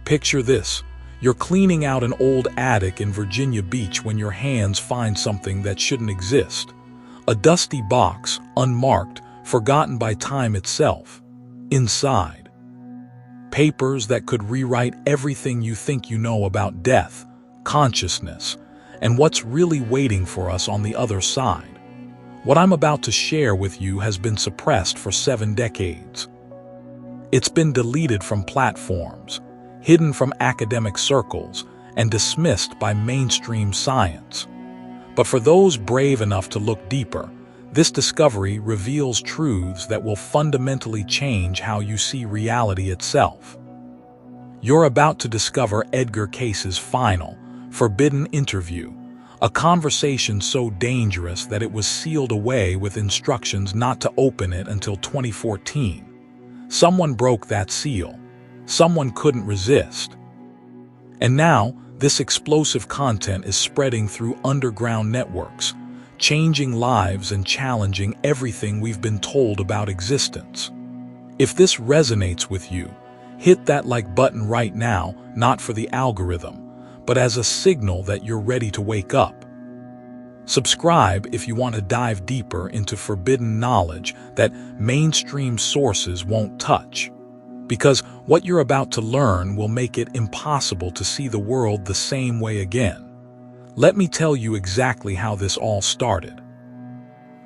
Picture this. You're cleaning out an old attic in Virginia Beach when your hands find something that shouldn't exist. A dusty box, unmarked, forgotten by time itself. Inside, papers that could rewrite everything you think you know about death, consciousness, and what's really waiting for us on the other side. What I'm about to share with you has been suppressed for 7 decades. It's been deleted from platforms, hidden from academic circles, and dismissed by mainstream science. But for those brave enough to look deeper, this discovery reveals truths that will fundamentally change how you see reality itself. You're about to discover Edgar Cayce's final, forbidden interview, a conversation so dangerous that it was sealed away with instructions not to open it until 2014. Someone broke that seal. Someone couldn't resist. And now, this explosive content is spreading through underground networks, changing lives and challenging everything we've been told about existence. If this resonates with you, hit that like button right now, not for the algorithm, but as a signal that you're ready to wake up. Subscribe if you want to dive deeper into forbidden knowledge that mainstream sources won't touch. Because what you're about to learn will make it impossible to see the world the same way again. Let me tell you exactly how this all started.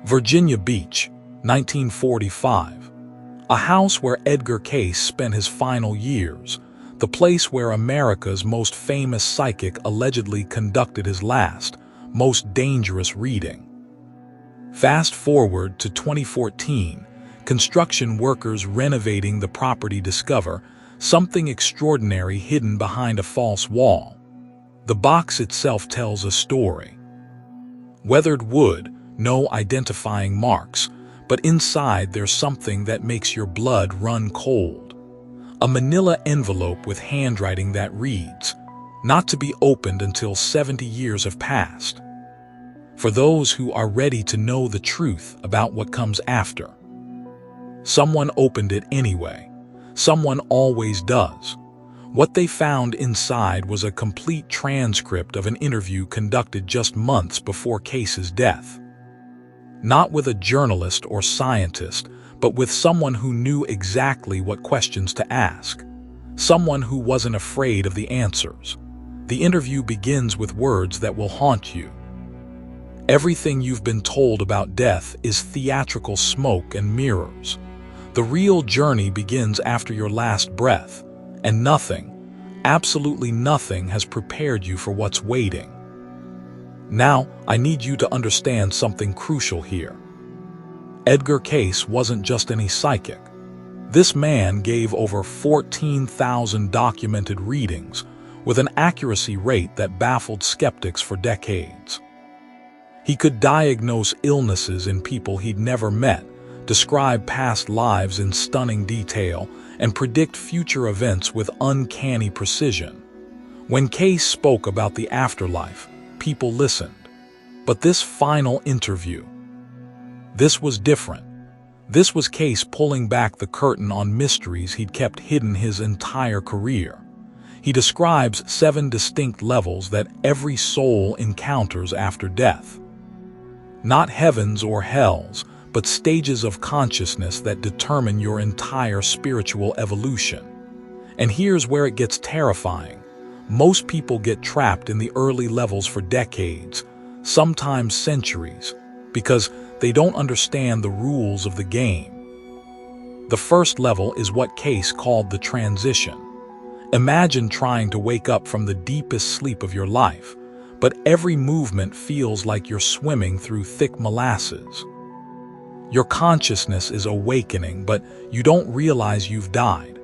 Virginia Beach, 1945. A house where Edgar Cayce spent his final years, the place where America's most famous psychic allegedly conducted his last, most dangerous reading. Fast forward to 2014, construction workers renovating the property discover something extraordinary hidden behind a false wall. The box itself tells a story. Weathered wood, no identifying marks, but inside there's something that makes your blood run cold. A manila envelope with handwriting that reads, "Not to be opened until 70 years have passed." For those who are ready to know the truth about what comes after. Someone opened it anyway. Someone always does. What they found inside was a complete transcript of an interview conducted just months before Cayce's death. Not with a journalist or scientist, but with someone who knew exactly what questions to ask. Someone who wasn't afraid of the answers. The interview begins with words that will haunt you. Everything you've been told about death is theatrical smoke and mirrors. The real journey begins after your last breath, and nothing, absolutely nothing has prepared you for what's waiting. Now, I need you to understand something crucial here. Edgar Cayce wasn't just any psychic. This man gave over 14,000 documented readings with an accuracy rate that baffled skeptics for decades. He could diagnose illnesses in people he'd never met, describe past lives in stunning detail, and predict future events with uncanny precision. When Cayce spoke about the afterlife, people listened. But this final interview, this was different. This was Cayce pulling back the curtain on mysteries he'd kept hidden his entire career. He describes 7 distinct levels that every soul encounters after death. Not heavens or hells, but stages of consciousness that determine your entire spiritual evolution. And here's where it gets terrifying. Most people get trapped in the early levels for decades, sometimes centuries, because they don't understand the rules of the game. The first level is what Cayce called the transition. Imagine trying to wake up from the deepest sleep of your life, but every movement feels like you're swimming through thick molasses. Your consciousness is awakening, but you don't realize you've died.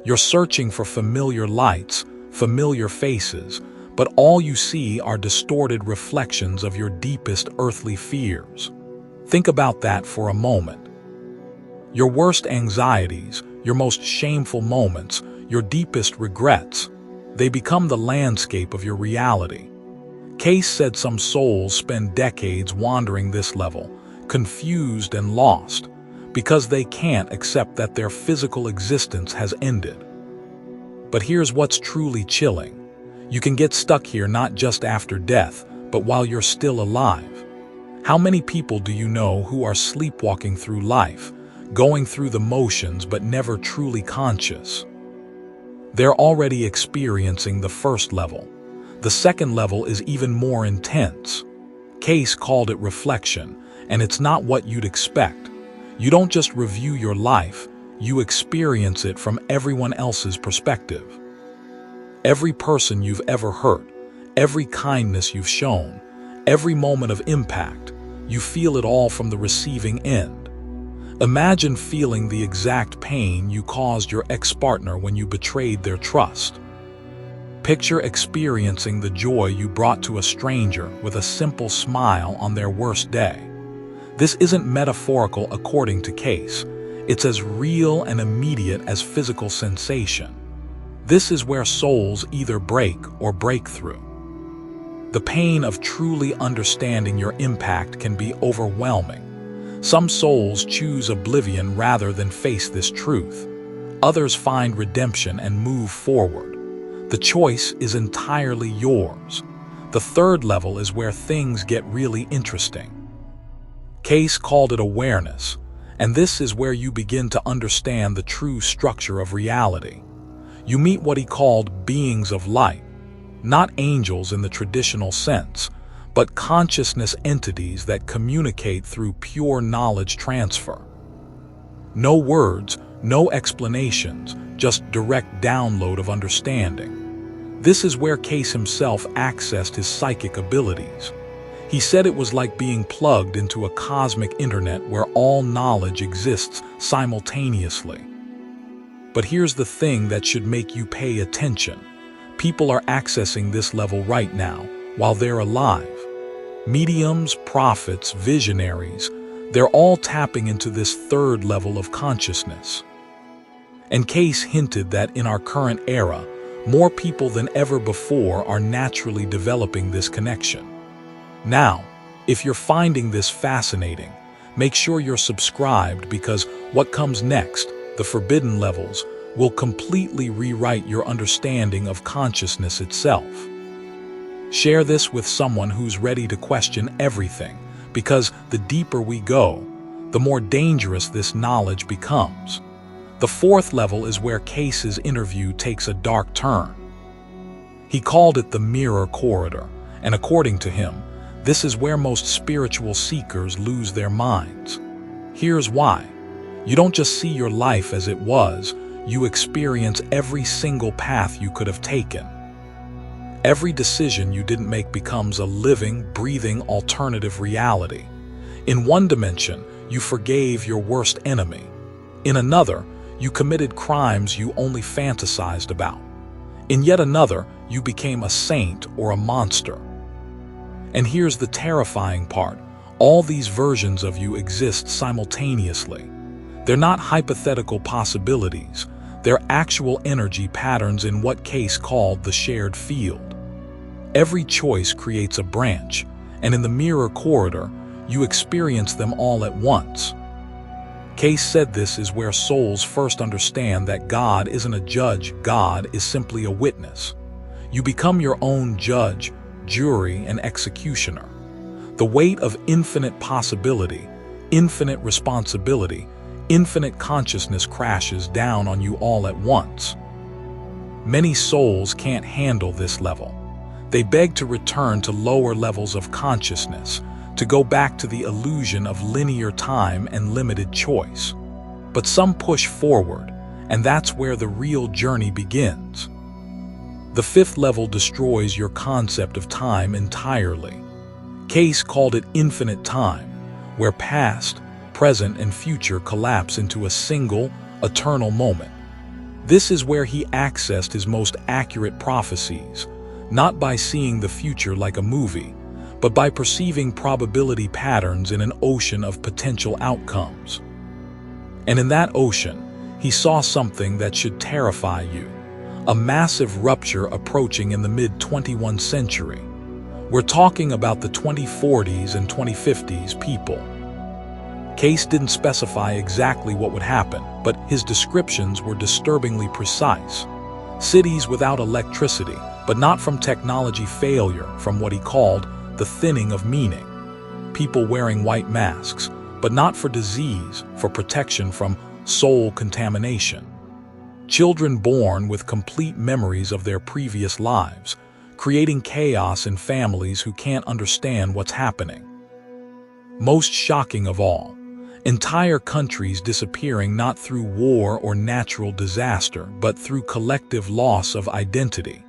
You're searching for familiar lights, familiar faces, but all you see are distorted reflections of your deepest earthly fears. Think about that for a moment. Your worst anxieties, your most shameful moments, your deepest regrets, they become the landscape of your reality. Cayce said some souls spend decades wandering this level, confused and lost, because they can't accept that their physical existence has ended. But here's what's truly chilling. You can get stuck here not just after death, but while you're still alive. How many people do you know who are sleepwalking through life, going through the motions but never truly conscious? They're already experiencing the first level. The second level is even more intense. Cayce called it reflection, and it's not what you'd expect. You don't just review your life, you experience it from everyone else's perspective. Every person you've ever hurt, every kindness you've shown, every moment of impact, you feel it all from the receiving end. Imagine feeling the exact pain you caused your ex-partner when you betrayed their trust. Picture experiencing the joy you brought to a stranger with a simple smile on their worst day. This isn't metaphorical according to Cayce. It's as real and immediate as physical sensation. This is where souls either break or break through. The pain of truly understanding your impact can be overwhelming. Some souls choose oblivion rather than face this truth. Others find redemption and move forward. The choice is entirely yours. The third level is where things get really interesting. Cayce called it awareness, and this is where you begin to understand the true structure of reality. You meet what he called beings of light, not angels in the traditional sense, but consciousness entities that communicate through pure knowledge transfer. No words, no explanations, just direct download of understanding. This is where Cayce himself accessed his psychic abilities. He said it was like being plugged into a cosmic internet where all knowledge exists simultaneously. But here's the thing that should make you pay attention. People are accessing this level right now, while they're alive. Mediums, prophets, visionaries, they're all tapping into this third level of consciousness. And Cayce hinted that in our current era, more people than ever before are naturally developing this connection. Now, if you're finding this fascinating, make sure you're subscribed because what comes next, the forbidden levels, will completely rewrite your understanding of consciousness itself. Share this with someone who's ready to question everything, because the deeper we go, the more dangerous this knowledge becomes. The fourth level is where Cayce's interview takes a dark turn. He called it the mirror corridor, and according to him, this is where most spiritual seekers lose their minds. Here's why. You don't just see your life as it was, you experience every single path you could have taken. Every decision you didn't make becomes a living, breathing alternative reality. In one dimension, you forgave your worst enemy. In another, you committed crimes you only fantasized about. In yet another, you became a saint or a monster. And here's the terrifying part. All these versions of you exist simultaneously. They're not hypothetical possibilities. They're actual energy patterns in what Cayce called the shared field. Every choice creates a branch, and in the mirror corridor, you experience them all at once. Cayce said this is where souls first understand that God isn't a judge, God is simply a witness. You become your own judge, jury, and executioner. The weight of infinite possibility, infinite responsibility, infinite consciousness crashes down on you all at once. Many souls can't handle this level. They beg to return to lower levels of consciousness, to go back to the illusion of linear time and limited choice. But some push forward, and that's where the real journey begins. The fifth level destroys your concept of time entirely. Cayce called it infinite time, where past, present, and future collapse into a single, eternal moment. This is where he accessed his most accurate prophecies, not by seeing the future like a movie, but by perceiving probability patterns in an ocean of potential outcomes. And in that ocean, he saw something that should terrify you, a massive rupture approaching in the mid-21st century. We're talking about the 2040s and 2050s people. Cayce didn't specify exactly what would happen, but his descriptions were disturbingly precise. cities without electricity, but not from technology failure, from what he called the thinning of meaning. People wearing white masks, but not for disease, for protection from soul contamination. Children born with complete memories of their previous lives, creating chaos in families who can't understand what's happening. Most shocking of all, entire countries disappearing not through war or natural disaster, but through collective loss of identity.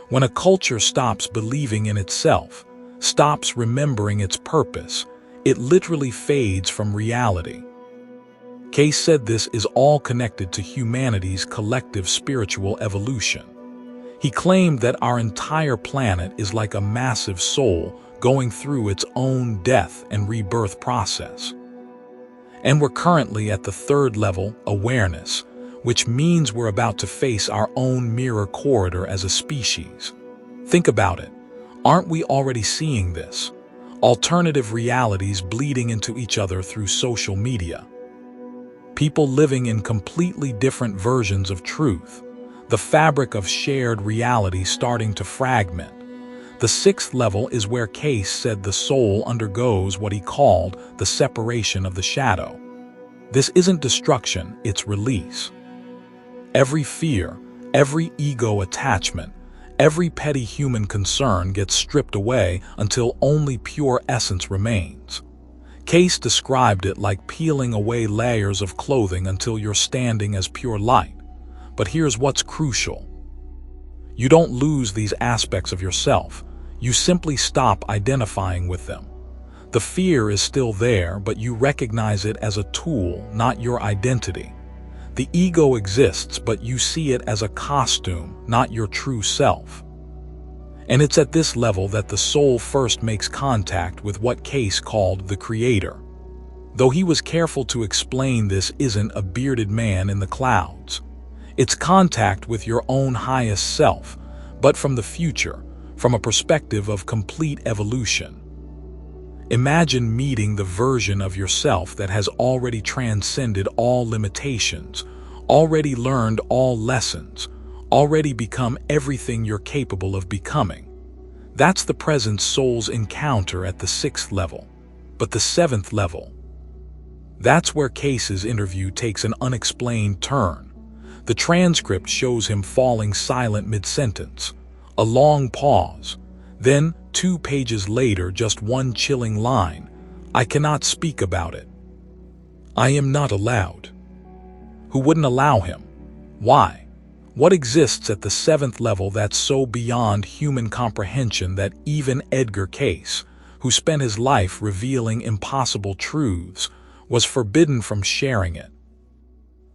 When a culture stops believing in itself, stops remembering its purpose, it literally fades from reality. Cayce said this is all connected to humanity's collective spiritual evolution. He claimed that our entire planet is like a massive soul going through its own death and rebirth process. And we're currently at the third level, awareness, which means we're about to face our own mirror corridor as a species. Think about it. Aren't we already seeing this? Alternative realities bleeding into each other through social media. People living in completely different versions of truth. The fabric of shared reality starting to fragment. The sixth level is where Cayce said the soul undergoes what he called the separation of the shadow. This isn't destruction, it's release. Every fear, every ego attachment, every petty human concern gets stripped away until only pure essence remains. Cayce described it like peeling away layers of clothing until you're standing as pure light. But here's what's crucial. You don't lose these aspects of yourself. You simply stop identifying with them. The fear is still there, but you recognize it as a tool, not your identity. The ego exists, but you see it as a costume, not your true self. And it's at this level that the soul first makes contact with what Cayce called the Creator. Though he was careful to explain this isn't a bearded man in the clouds. It's contact with your own highest self, but from the future, from a perspective of complete evolution. Imagine meeting the version of yourself that has already transcended all limitations, already learned all lessons, already become everything you're capable of becoming. That's the present soul's encounter at the sixth level. But the seventh level, that's where Cayce's interview takes an unexplained turn. The transcript shows him falling silent mid-sentence, a long pause, then 2 pages later just one chilling line, "I cannot speak about it. I am not allowed." Who wouldn't allow him? Why? What exists at the seventh level that's so beyond human comprehension that even Edgar Cayce, who spent his life revealing impossible truths, was forbidden from sharing it?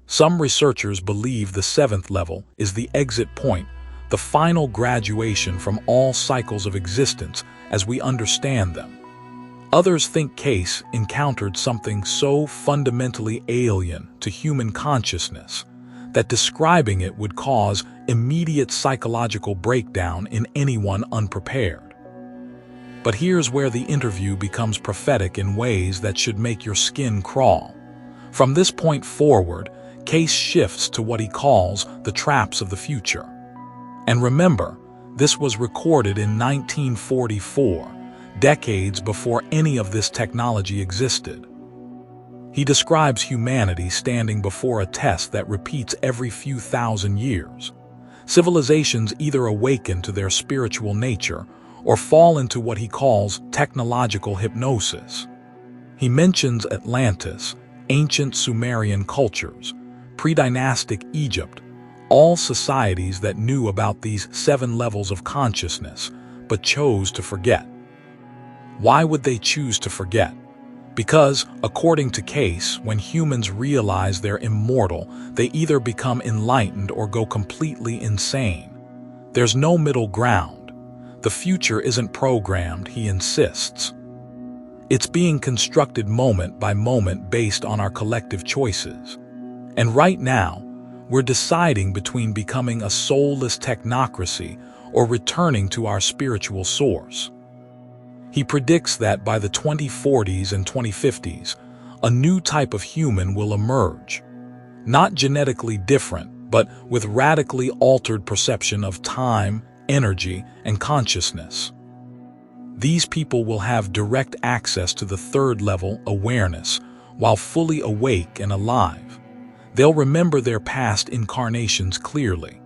Some researchers believe the seventh level is the exit point, the final graduation from all cycles of existence as we understand them. Others think Cayce encountered something so fundamentally alien to human consciousness that describing it would cause immediate psychological breakdown in anyone unprepared. But here's where the interview becomes prophetic in ways that should make your skin crawl. From this point forward, Cayce shifts to what he calls the traps of the future. And remember, this was recorded in 1944, decades before any of this technology existed. He describes humanity standing before a test that repeats every few thousand years. Civilizations either awaken to their spiritual nature or fall into what he calls technological hypnosis. He mentions Atlantis, ancient Sumerian cultures, pre-dynastic Egypt, all societies that knew about these 7 levels of consciousness, but chose to forget. Why would they choose to forget? Because, according to Cayce, when humans realize they're immortal, they either become enlightened or go completely insane. There's no middle ground. The future isn't programmed, he insists. It's being constructed moment by moment based on our collective choices. And right now, we're deciding between becoming a soulless technocracy or returning to our spiritual source. He predicts that by the 2040s and 2050s, a new type of human will emerge. Not genetically different, but with radically altered perception of time, energy, and consciousness. These people will have direct access to the third-level awareness while fully awake and alive. They'll remember their past incarnations clearly.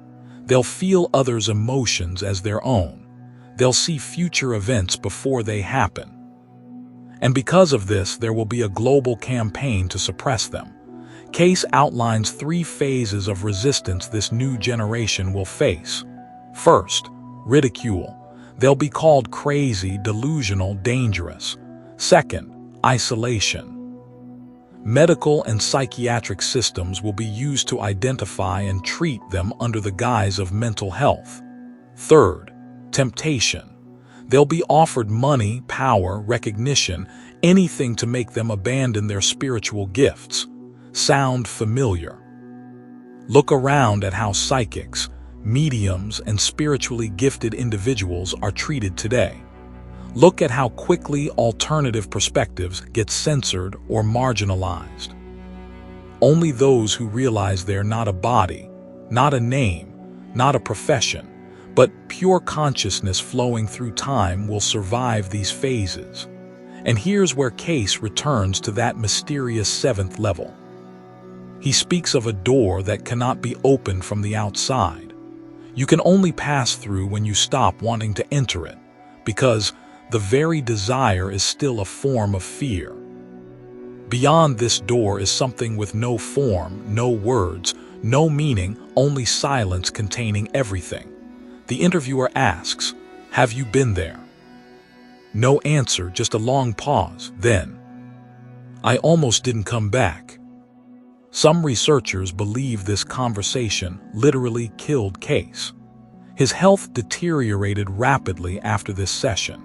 They'll feel others' emotions as their own. They'll see future events before they happen. And because of this, there will be a global campaign to suppress them. Cayce outlines 3 phases of resistance this new generation will face. First, ridicule. They'll be called crazy, delusional, dangerous. Second, isolation. Medical and psychiatric systems will be used to identify and treat them under the guise of mental health. Third, temptation. They'll be offered money, power, recognition, anything to make them abandon their spiritual gifts. Sound familiar? Look around at how psychics, mediums, and spiritually gifted individuals are treated today. Look at how quickly alternative perspectives get censored or marginalized. Only those who realize they're not a body, not a name, not a profession, but pure consciousness flowing through time will survive these phases. And here's where Cayce returns to that mysterious 7th level. He speaks of a door that cannot be opened from the outside. You can only pass through when you stop wanting to enter it, because the very desire is still a form of fear. Beyond this door is something with no form, no words, no meaning, only silence containing everything. The interviewer asks, "Have you been there?" No answer, just a long pause. Then, "I almost didn't come back." Some researchers believe this conversation literally killed Cayce. His health deteriorated rapidly after this session,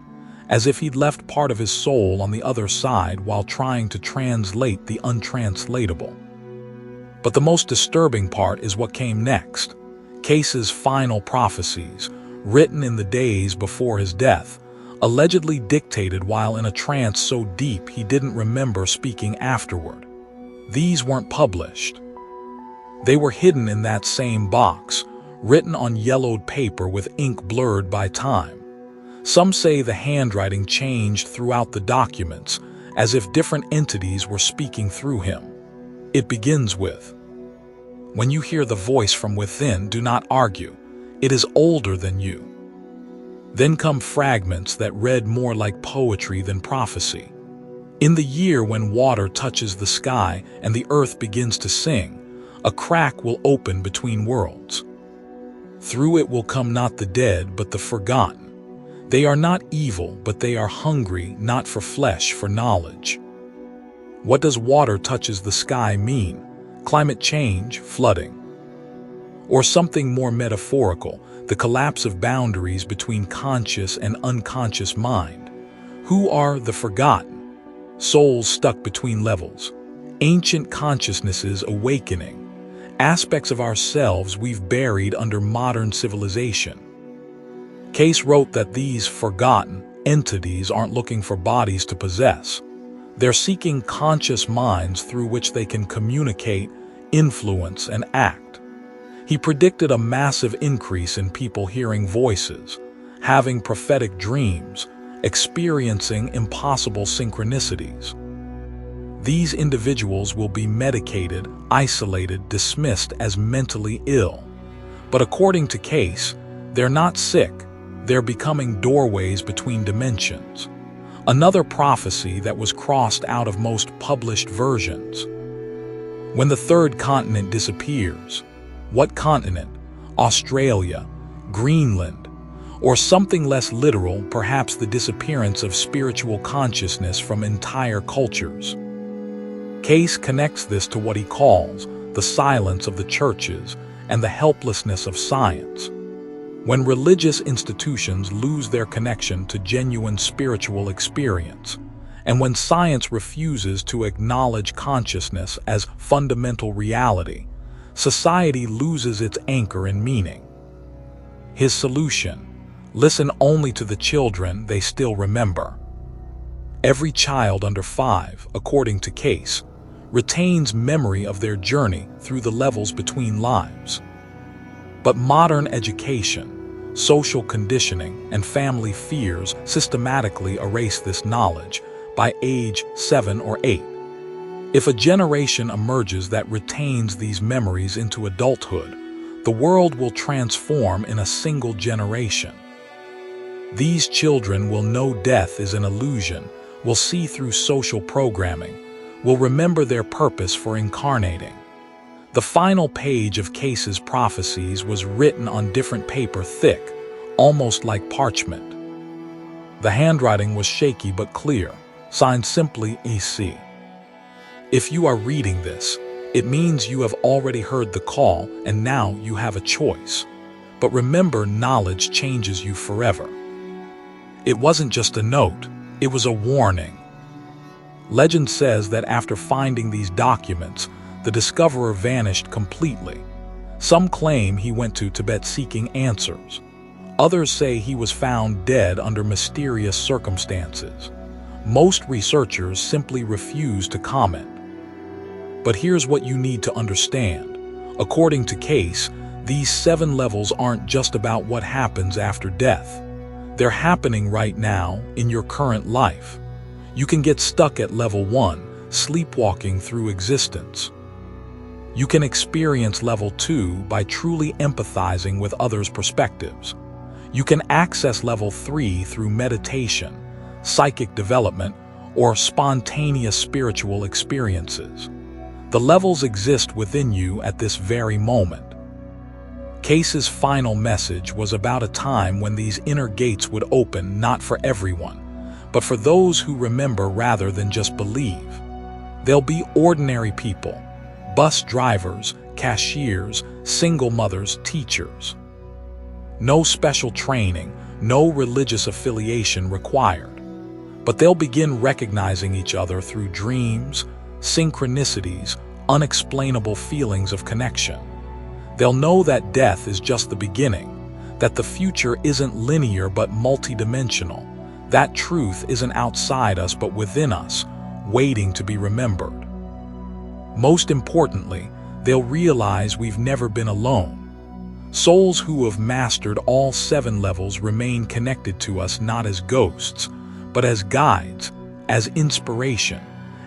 as if he'd left part of his soul on the other side while trying to translate the untranslatable. But the most disturbing part is what came next. Cayce's final prophecies, written in the days before his death, allegedly dictated while in a trance so deep he didn't remember speaking afterward. These weren't published. They were hidden in that same box, written on yellowed paper with ink blurred by time. Some say the handwriting changed throughout the documents, as if different entities were speaking through him. It begins with, "When you hear the voice from within, do not argue. It is older than you." Then come fragments that read more like poetry than prophecy. "In the year when water touches the sky and the earth begins to sing, a crack will open between worlds. Through it will come not the dead, but the forgotten. They are not evil, but they are hungry, not for flesh, for knowledge." What does water touches the sky mean? Climate change, flooding? Or something more metaphorical, the collapse of boundaries between conscious and unconscious mind? Who are the forgotten? Souls stuck between levels, ancient consciousnesses awakening, aspects of ourselves we've buried under modern civilization. Cayce wrote that these forgotten entities aren't looking for bodies to possess. They're seeking conscious minds through which they can communicate, influence, and act. He predicted a massive increase in people hearing voices, having prophetic dreams, experiencing impossible synchronicities. These individuals will be medicated, isolated, dismissed as mentally ill. But according to Cayce, they're not sick, they're becoming doorways between dimensions. Another prophecy that was crossed out of most published versions. When the third continent disappears, what continent? Australia, Greenland, or something less literal, perhaps the disappearance of spiritual consciousness from entire cultures. Cayce connects this to what he calls the silence of the churches and the helplessness of science. When religious institutions lose their connection to genuine spiritual experience, and when science refuses to acknowledge consciousness as fundamental reality, society loses its anchor and meaning. His solution: listen only to the children they still remember. Every child under 5, according to Cayce, retains memory of their journey through the levels between lives. But modern education, social conditioning, and family fears systematically erase this knowledge by age 7 or 8. If a generation emerges that retains these memories into adulthood, the world will transform in a single generation. These children will know death is an illusion, will see through social programming, will remember their purpose for incarnating. The final page of Cayce's prophecies was written on different paper, thick, almost like parchment. The handwriting was shaky but clear, signed simply AC. If you are reading this, it means you have already heard the call and now you have a choice. But remember, knowledge changes you forever. It wasn't just a note, it was a warning. Legend says that after finding these documents, the discoverer vanished completely. Some claim he went to Tibet seeking answers. Others say he was found dead under mysterious circumstances. Most researchers simply refuse to comment. But here's what you need to understand. According to Cayce, these 7 levels aren't just about what happens after death. They're happening right now in your current life. You can get stuck at level 1, sleepwalking through existence. You can experience level 2 by truly empathizing with others' perspectives. You can access level 3 through meditation, psychic development, or spontaneous spiritual experiences. The levels exist within you at this very moment. Cayce's final message was about a time when these inner gates would open, not for everyone, but for those who remember rather than just believe. They'll be ordinary people, bus drivers, cashiers, single mothers, teachers. No special training, no religious affiliation required. But they'll begin recognizing each other through dreams, synchronicities, unexplainable feelings of connection. They'll know that death is just the beginning, that the future isn't linear but multidimensional, that truth isn't outside us but within us, waiting to be remembered. Most importantly, they'll realize we've never been alone. Souls who have mastered all 7 levels remain connected to us not as ghosts, but as guides, as inspiration,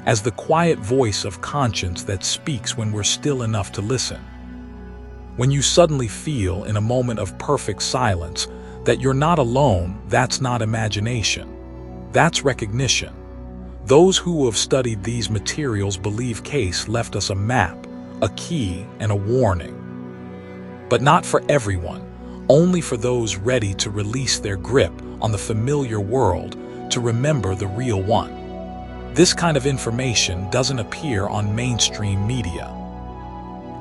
as the quiet voice of conscience that speaks when we're still enough to listen. When you suddenly feel in a moment of perfect silence that you're not alone, that's not imagination. That's recognition. Those who have studied these materials believe Cayce left us a map, a key, and a warning. But not for everyone, only for those ready to release their grip on the familiar world, to remember the real one. This kind of information doesn't appear on mainstream media.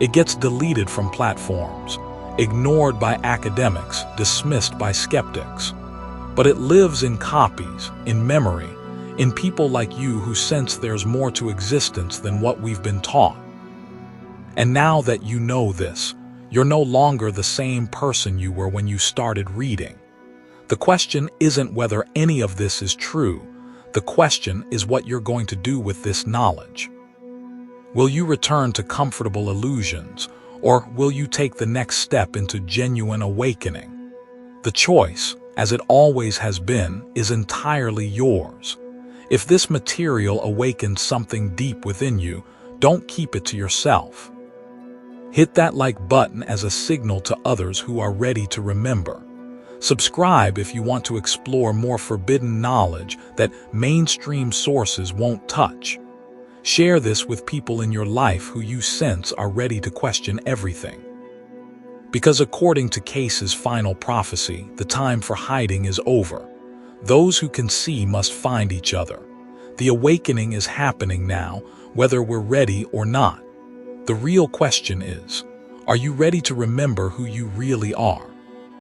It gets deleted from platforms, ignored by academics, dismissed by skeptics. But it lives in copies, in memory, in people like you who sense there's more to existence than what we've been taught. And now that you know this, you're no longer the same person you were when you started reading. The question isn't whether any of this is true. The question is what you're going to do with this knowledge. Will you return to comfortable illusions, or will you take the next step into genuine awakening? The choice, as it always has been, is entirely yours. If this material awakens something deep within you, don't keep it to yourself. Hit that like button as a signal to others who are ready to remember. Subscribe if you want to explore more forbidden knowledge that mainstream sources won't touch. Share this with people in your life who you sense are ready to question everything. Because according to Cayce's final prophecy, the time for hiding is over. Those who can see must find each other. The awakening is happening now, whether we're ready or not. The real question is, are you ready to remember who you really are?